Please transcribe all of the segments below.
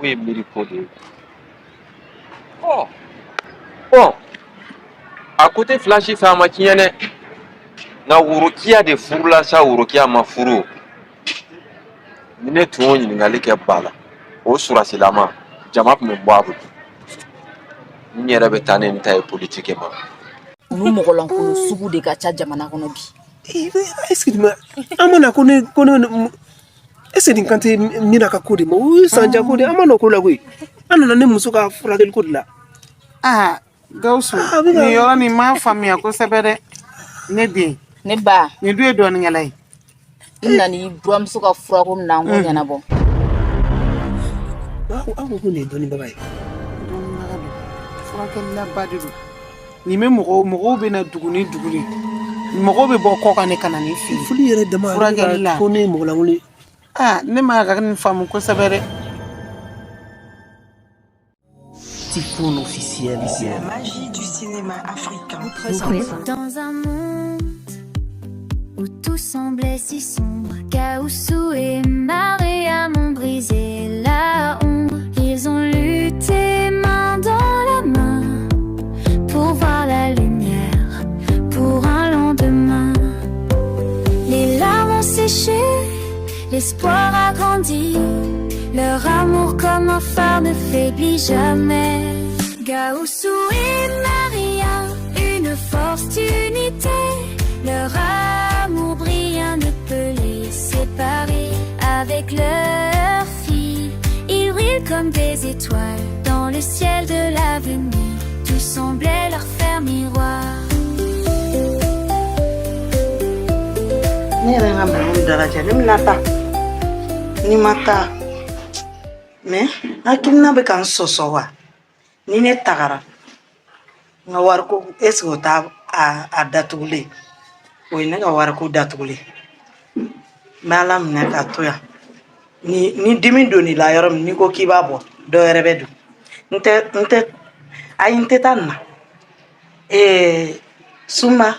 Oui, Miricode. Oh, bon, à côté flashy fama tiene na wurukia de furla sa wurukia mafuru. Nine tuo ɲininkali kɛ bala o surasilama jama tun bɛ bɔ a bolo n yɛrɛ bɛ taa ni n ta ye politiki ma unu mɔgɔlankolon sugu de ka ca jamana kɔnɔ bi. Est-ce que amana kone est-ce que kan tɛ mina ka ko de ma o sanja ko de amana ko la koyi an nana ne muso ka furakɛli ko de la. Gawusu ni yɔrɔ nin m'a faamuya kosɛbɛ dɛ ne den ne ba nin dun ye dɔɔninkɛla ye i nana i buramuso ka furako min na n ko ɲɛnabɔ. Aw ko nin ye dɔɔnibaga ye. dɔɔnibaga don furakɛlilaba de don nin bɛ mɔgɔw bɛ na dugu ni dugu de mɔgɔw bɛ bɔ kɔ kan ne ka na ne fɛ yen foli yɛrɛ dama furakɛli la ko ne ye mɔgɔlankolon ye. ne ma ka nin faamu kosɛbɛ dɛ. Typhon officiel. La magie du cinéma africain. Dans un monde où tout semblait si sombre, Gaoussou et Maria m'ont brisé la ombre. Ils ont lutté main dans la main pour voir la lumière, pour un lendemain. Les larmes ont séché, l'espoir a grandi. Leur amour comme un phare ne faiblit jamais. Gaoussou et Maria, une force d'unité. Leur amour brillant ne peut les séparer. Avec leur fille, ils brillent comme des étoiles dans le ciel de l'avenir. Tout semblait leur faire miroir. Ni mata mais akina be kan soso wa ni ne tagara nga war ko esko ta a datugule o ne ga war ko datugule malam ne ka toya ni dimi doni la yorom ni ko kiba bo do rebedu nte ay nte tanna suma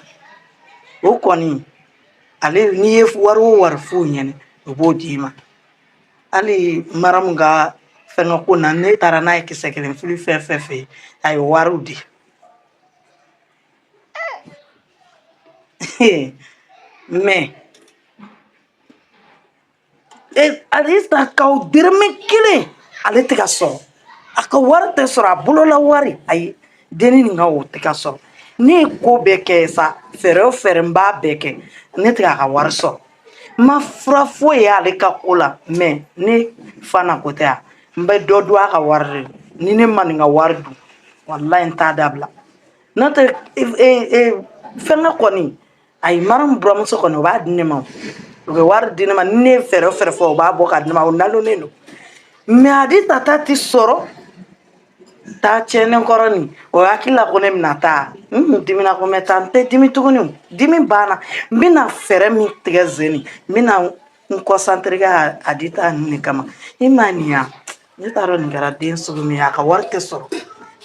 o koni ale ni ye war fu nyene o bodima ali maram ga fengo ko na ne tara na ki sekelen fulu fe ay warudi mais alista ka dirme kile ale tika so aka warte sora bulo la wari ay deni nga o tika so ni ko beke sa fere mba beke ne tika ka war so ma frafo ya ale ka kola mais ne fana ko ta mbe dodo aka warre ni ne man nga wardu wallahi ta dabla nata fenga koni ay maram bromuso kono ba dinne ma o war dinne ma ne fere fo ba bo ka dinne ma o nalo ne no me adi tata ti soro ta chene koroni o akila ko ne minata dimina ko metante dimi tuguni dimi bana mina fere mi tigazeni mina concentré ga adita ni kama imania ni taro ni gara den sugu mi aka warte soro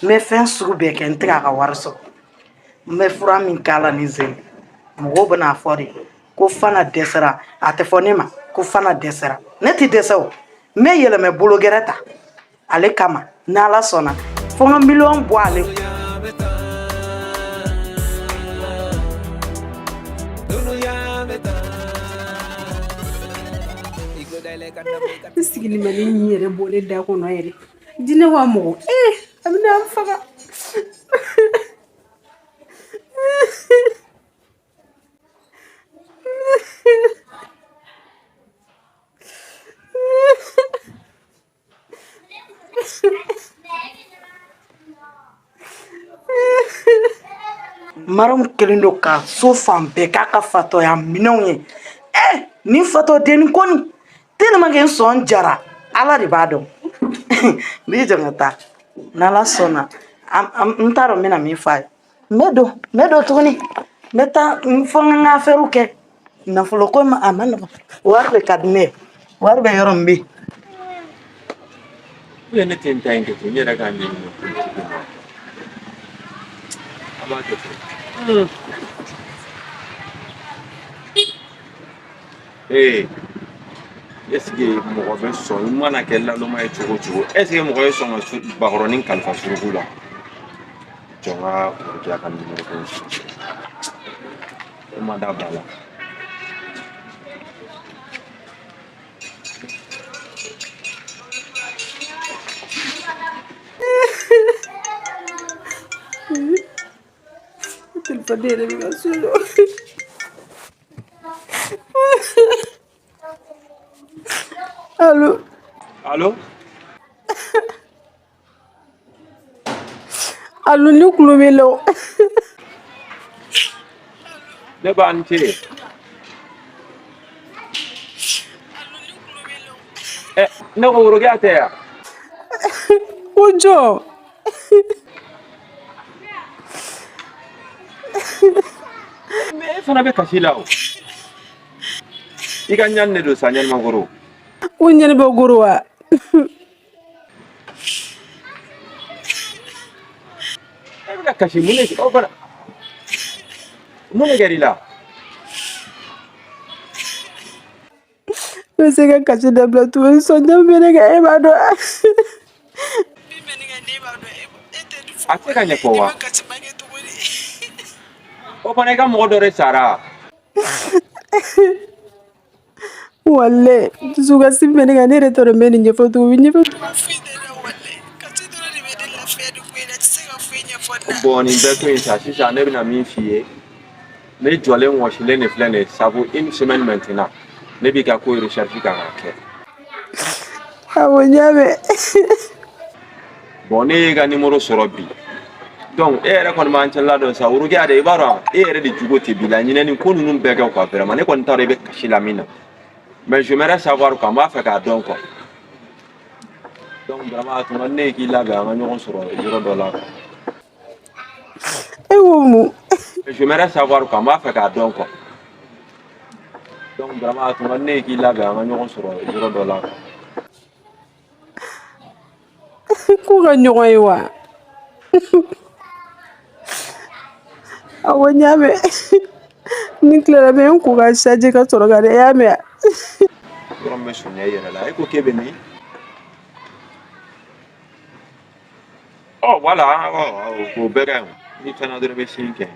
me fen sugu be ke ntiga ka warso me fura min kala ni zen mo bana fori ko fana desera ate fonema ko fana desera neti desaw me yele me bolo gerata ale kama na la sona fo un million boale sigili mali ni yɛrɛ bɔle da kɔnɔ yɛrɛ dinɛ wa mɔgɔ a bɛna an faga maram kelindo ka so fan be ka fato ya minonye ni fato den koni tellement que son jara ala de bado bi jangata nala sona am taro mina mi fa medo tuni meta fonga nga feruke na fulo ko ma amana warbe kadne warbe yorombi ne tenta inke to nyera ka ni abato est-ce que mɔgɔ bɛ sɔn i mana kɛ laloma ye cogo cogo est-ce que mɔgɔ ye sɔn ka bakɔrɔnin kalifa suruku la jɔn ka kɔrɔkɛ ka numéro ko i ma da ba la téléphone yɛrɛ bɛ ka solo allo allo allo ne kulo bɛ la o ne b'a n ce ne ko worokɛ tɛ yan ko jɔ e fana bɛ kasi la o i ka ɲani de don sa ɲanimakɔrɔ ko ɲani bɛ goro wa e bɛna kasi mun de o fana mun de kɛr'i la ne se ka kasi dabila tuguni sɔnjɛ bɛ ne kan e b'a dɔn a tɛ ka ɲɛfɔ wa o fana i ka mɔgɔ dɔ de sara wale dusukasi bɛ ne kan ne yɛrɛ t'a dɔn n bɛ nin ɲɛfɔ tugun ɲɛfɔ bon nin bɛɛ to yen sa sisan ne bɛna min f'i ye ne jɔlen wɔsilen de filɛ nin ye sabu une semaine maintenant ne b'i ka ko recherche kan ka kɛ awɔ n y'a mɛn bon ne y'e ka numéro sɔrɔ bi donc e yɛrɛ kɔni b'an cɛla dɔn sa worokɛ de i b'a dɔn e yɛrɛ de jogo tɛ bi la ɲinɛ nin ko ninnu bɛɛ kɛ quoi vraiment ne kɔni t'a dɔn i bɛ kasi la min na mais j'aimerais savoir quoi n b'a fɛ k'a dɔn quoi donc vraiment a tun ka di ne ye k'i labɛn an ka ɲɔgɔn sɔrɔ yɔrɔ dɔ la quoi e ko mun j'aimerais savoir quoi n b'a fɛ k'a dɔn quoi donc vraiment a tun ka di ne ye k'i labɛn an ka ɲɔgɔn sɔrɔ yɔrɔ dɔ la quoi ko ka ɲɔgɔn ye wa awɔ n y'a mɛn ni tilara bɛ n ko ka charger ka sɔrɔ ka dɛ e y'a mɛn yɔrɔ min bɛ surunya i yɛrɛ la e ko k'e bɛ min voilà o bɛɛ ka ɲi ni fɛn na dɔrɔn i bɛ sin kɛ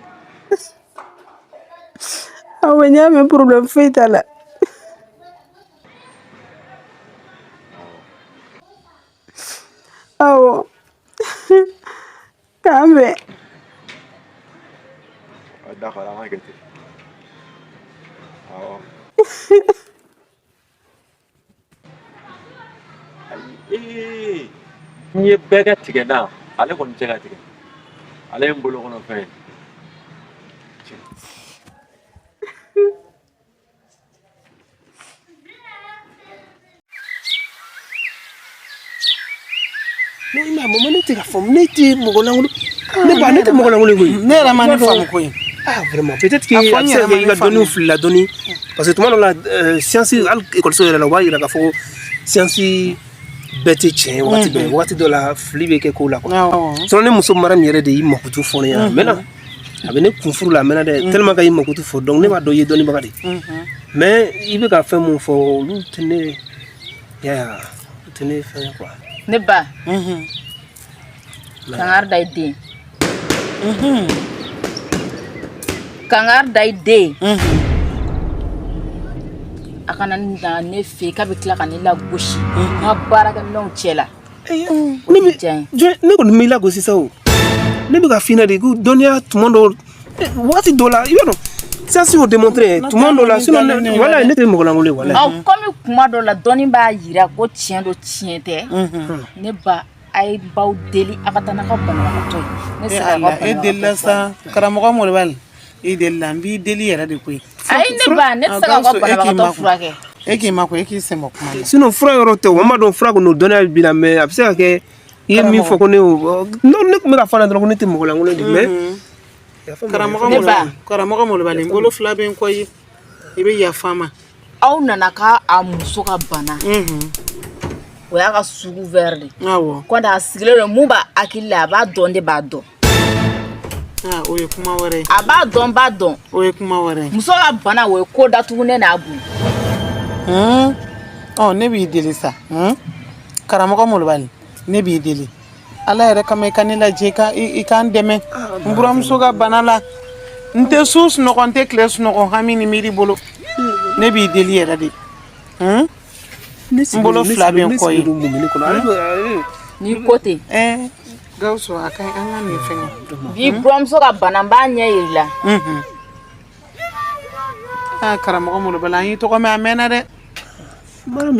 awɔ n y'a mɛn problème foyi t'a la awɔ k'an bɛn d'accord an ka kɛ ten awɔ n ye bɛɛ kɛ tigɛ na ale kɔni tɛ ka tigɛ ale ye n bolo kɔnɔ fɛn ye ne ma mama ne tɛ ka faamu ne tɛ mɔgɔ lankolon ne ba ne tɛ mɔgɔ lankolon koyi ne yɛrɛ ma ne faamu koyi vraiment peut-être que a bɛ se ka kɛ i ka dɔnniw filila dɔɔni parce que tuma dɔ la science hali ekɔliso yɛrɛ la u b'a yira k'a fɔ ko science bɛɛ tɛ tiɲɛ wagati bɛɛ wagati dɔ la fili bɛ kɛ ko la quoi sinon ne muso mara min yɛrɛ de y'i makutu fɔ ne ɲɛna a mɛnna a bɛ ne kun furu la a mɛnna dɛ tellement que y'i makutu fɔ donc ne b'a dɔn i ye dɔnnibaga de mais i bɛ ka fɛn mun fɔ olu tɛ ne ya o tɛ ne fɛn quoi ne ba kangar da i den kangar da i den a kana na ne fɛ k'a bɛ tila ka ne lagosi n ka baarakɛminɛnw cɛ la ne kɔni m'i lagosi sa o ne bɛ ka f'i ɲɛna de ko dɔnniya tuma dɔ waati dɔ la i b'a dɔn science y'o démontré tuma dɔ la sinon wala ne tɛ mɔgɔ lankolon ye wala komi kuma dɔ la dɔnni b'a yira ko tiɲɛ don tiɲɛ tɛ ne ba a ye baw deli a ka taa n'a ka banabagatɔ ye ne sera ka e delila sa karamɔgɔ Molibali e delila n b'i deli yɛrɛ de koyi ayi ne ba ne tɛ se ka banabagatɔ furakɛ e k'i ma ko e k'i sɛmɛ kuma na sinon fura yɔrɔ tɛ o ma dɔn fura kɔni o dɔnniya b'i la mais a bɛ se ka kɛ i ye min fɔ ko ne ne tun bɛ ka fɔ a la dɔrɔn ko ne tɛ mɔgɔ lankolon de mais karamɔgɔ Molibali n bolo fila bɛ n kɔ ye i bɛ yafa n ma aw nana k'a muso ka bana o y'a ka sugu vert de awɔ ko a sigilen don mun b'a hakili la a b'a dɔn de b'a dɔn o ye kuma wɛrɛ ye a b'a dɔn b'a dɔn o ye kuma wɛrɛ ye muso ka bana o ye ko datugunen n'a bolo Oh, ne b'i deli sa. Karamɔgɔ Molobali, ne b'i deli. Ala yɛrɛ kama I ka ne lajɛ I k'an dɛmɛ. N buramuso ka bana la. N tɛ su sunɔgɔ, n tɛ tile sunɔgɔ, hami ni miiri bolo. Ne b'i deli yɛrɛ de. N bolo fila bɛ n kɔ ye. N'i ko ten. Gawusu a ka ɲi an ka nin fɛngɛ. Bi buramuso ka bana n b'a ɲɛ yir'i la. Karamɔgɔ Molobali an y'i tɔgɔ mɛn a mɛnna dɛ.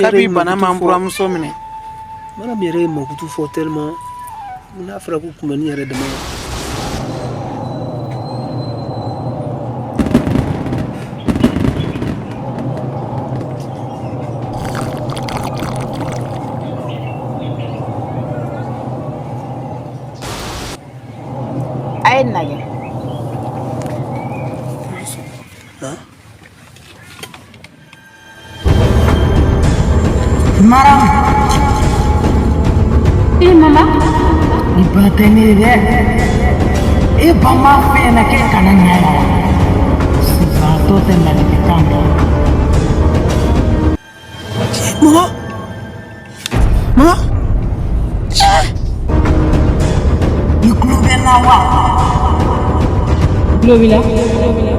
Kabi bana m'an buramuso minɛ. Madame yɛrɛ ye makutu fɔ tellement n'a fɔra ko kunbɛnni yɛrɛ dama A ye nin lajɛ. Maram. Mama. Ni ba tɛ ne ye dɛ. Ba m'a fɛ ɲɛna k'e kana na yan. Sisan tɔ tɛ ladilikan dɔ. Mama. I tulo bɛ n na wa? Tulo b'i la?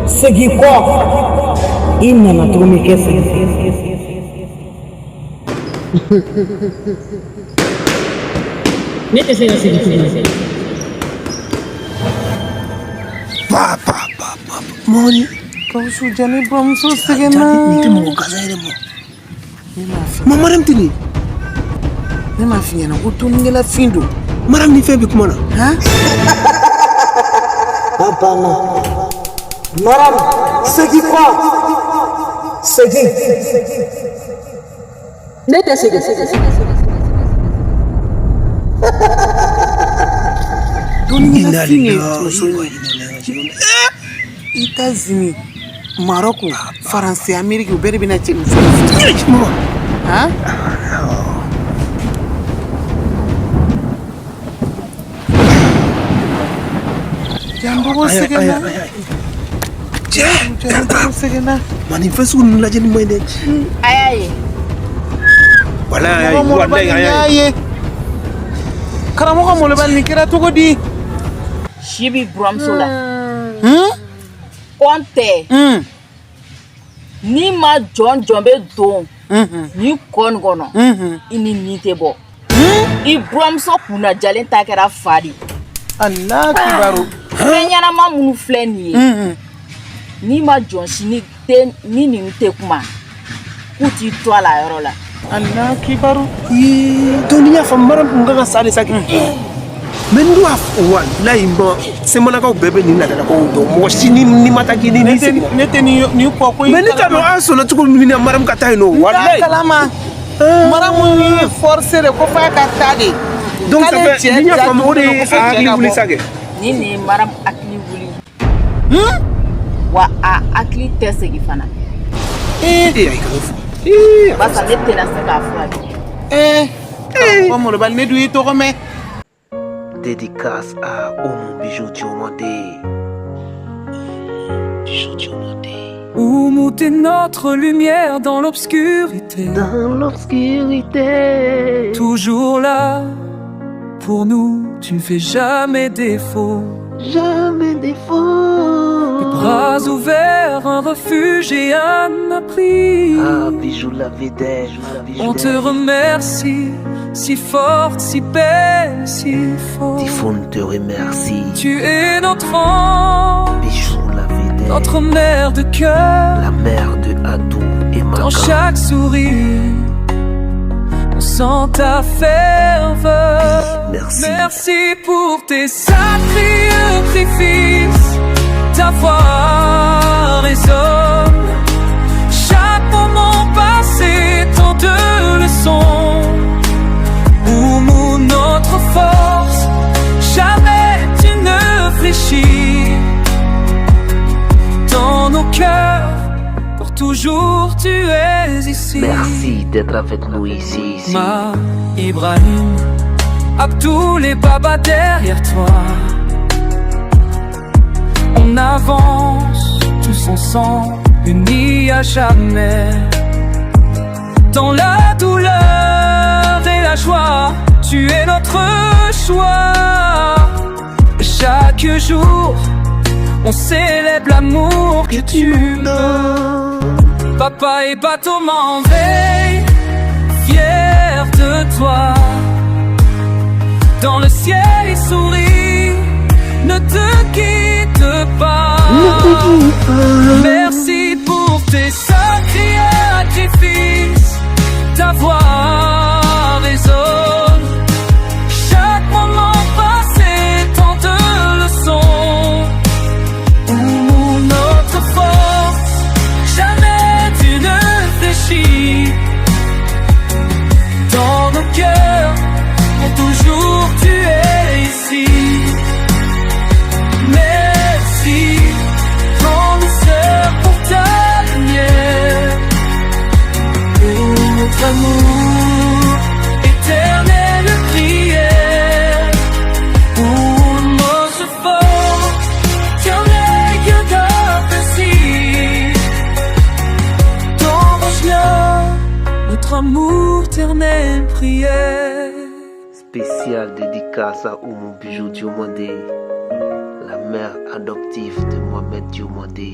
Segin kɔ. I nana tuguni kɛ segin. Ne tɛ se ka segin tuguni. Papa. Mɔni. Gawusu ja ne buramuso sɛgɛnna. Nin tɛ mɔgɔ gansan ye dɛ mɔ. Madame tɛ nin. Ne m'a f'i ɲɛna ko tonikɛla fin don. Madame ni fɛn bɛ kuma na. A banna. Maram, segin kɔ. Segin. Ne tɛ segin. Tonikɛla fin ye muso ye. États-Unis, Maroc, France, Amérique, u bɛɛ de bɛna cɛ muso. Jambogo sɛgɛnna. Jambogo sɛgɛnna. Mani fɛn sugu ninnu lajɛ ni maɲi dɛ. A y'a ye. Wala y'a ye. Karamɔgɔ Molobali nin kɛra cogo di? Si b'i buramuso la. Kɔn tɛ. N'i ma jɔn bɛ don ni kɔ nin kɔnɔ I ni nin tɛ bɔ. I buramuso kunnajalen ta kɛra fa de. Allah kibaru. Fɛn ɲɛnama minnu filɛ nin ye n'i ma jɔn si ni nin tɛ kuma k'u t'i to a la yɔrɔ la. Allah kibaru. Donc n'i y'a faamu Maram kun kan ka sa de sa kɛ. Mais n doit walayi bon semanakaw bɛɛ bɛ nin ladalakaw dɔn mɔgɔ si ni ma taa k'i ni segin. Ne tɛ nin kɔ ko. Mais ne t'a dɔn an sɔnna cogo min na Maram ka taa yen nɔ walayi. N t'a kalama. Maram ye forcer de ko f'a ka taa de. Donc ça fait n'i y'a faamu o de ye a hakili wuli sa kɛ. Ni nin ye Maram hakili wuli. Wa a hakili tɛ segin fana. Ayi kana fɔ. Basa ne tɛna se k'a furakɛ. Ko Molobali ne dun y'i tɔgɔ mɛn. Dédicace à Oumou Bijou Diomandé. Oumou, t'es notre lumière dans l'obscurité. Dans l'obscurité. Toujours là pour nous, tu ne fais jamais défaut. Jamais défaut. Les bras ouverts, un refuge et un abri. Ah, Bijou la vedette. On te remercie, si forte, si belle, si forte. Typhoon te remercie. Tu es notre ange, Bijou la vedette. notre mère de cœur. La mère de Adou et Maga. Dans chaque sourire, on sent ta ferveur. Merci. Merci pour tes sacrifices. Ta voix résonne. Chaque moment passé, tant de leçons. Oumou, notre force. Jamais tu ne fléchis. Dans nos cœurs, pour toujours tu es ici. Merci d'être avec nous ici. Ma Ibrahim, Abdou les babas derrière toi. On avance tous ensemble, unis à jamais. Dans la douleur et la joie, tu es notre choix. Chaque jour, on célèbre l'amour que tu me donnes. Papa et bateau m'en veille, fier de toi. Dans le ciel il sourit, ne te quitte pas. Merci pour tes sacrifices, d'avoir raison. Chaque moment passé, tant de leçons. Notre force, jamais tu ne fléchis. Dans nos cœurs, pour toujours tu es ici. Merci, grande sœur, pour ta lumière. Pour notre amour, éternelle prière. Pour notre force, tiens les yeux d'apprécier. Dans vos là, notre amour, éternelle prière. Spéciale dédicace à Oumou Bijou Diomandé, la mère adoptive de Mohamed Diomandé.